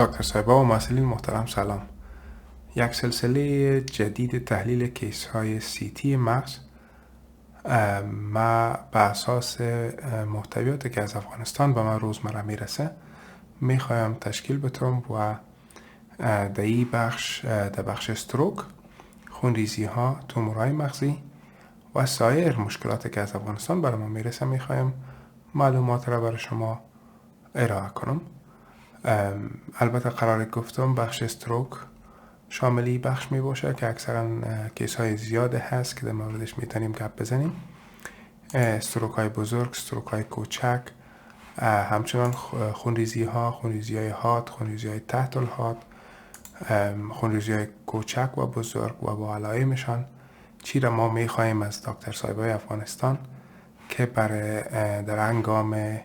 دکتر صاحبا و محصلین محترم سلام. یک سلسله جدید تحلیل کیس های سیتی مغز ما به اساس محتویاتی که از افغانستان به من روزمره میرسه میخوایم تشکیل بدم و در این بخش در بخش استروک، خونریزی ها، تومورهای مغزی و سایر مشکلاتی که از افغانستان برای ما میرسه میخوایم معلومات را برای شما ارائه کنم. البته قرار گفتم بخش استروک شاملی بخش می باشه که اکثرا کیس های زیاده هست که در موردش میتونیم گپ بزنیم. استروک های بزرگ، استروک های کوچک، همچنان خونریزی ها، خونریزی های حاد، خونریزی های تحت الحاد، خونریزی های کوچک و بزرگ و با علائمشان چی را ما میخواهیم از دکتر صاحبای افغانستان که برای در هنگام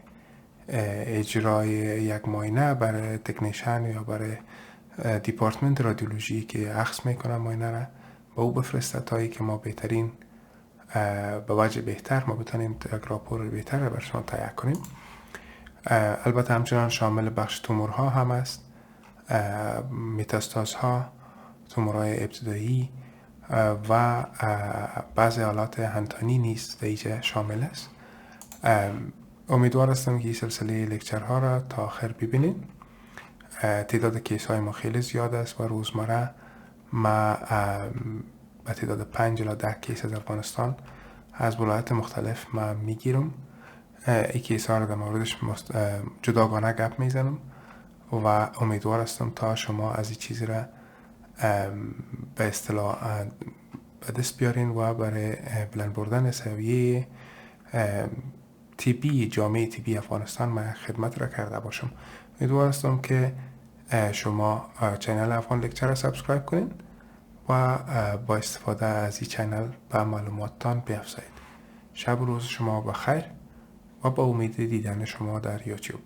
اجرای یک معاینه برای تکنیشن یا برای دیپارتمنت رادیولوژی که اخذ میکنه معاینه را به او بفرسته تا که ما بهترین به وجه بهتر ما بتونیم یک راپور بهتر را برای شما تهیه کنیم. البته همچنان شامل بخش تومورها هم است، متاستازها، تومورهای ابتدایی و بعضی حالات هنتانی نیز در اینجا شامل است. امیدوار هستم که این سلسله لکچرها را تا آخر ببینید. تعداد کیس های ما خیلی زیاد است و روزمره ما به تعداد 5 الی 10 کیس از افغانستان از ولایت مختلف ما میگیرم. این کیس ها را در موردش جداگانه گپ میزنم و امیدوار هستم تا شما از این چیزی را به اصطلاح به دست بیارین و برای بلند بردن سویه طبی جامعه طبی افغانستان من خدمت را کرده باشم. امیدوار هستم که شما چینل افغان لکچر را سابسکرایب کنین و با استفاده از این چینل به معلوماتتان بیافزایید. شب و روز شما بخیر و با امید دیدن شما در یوتیوب.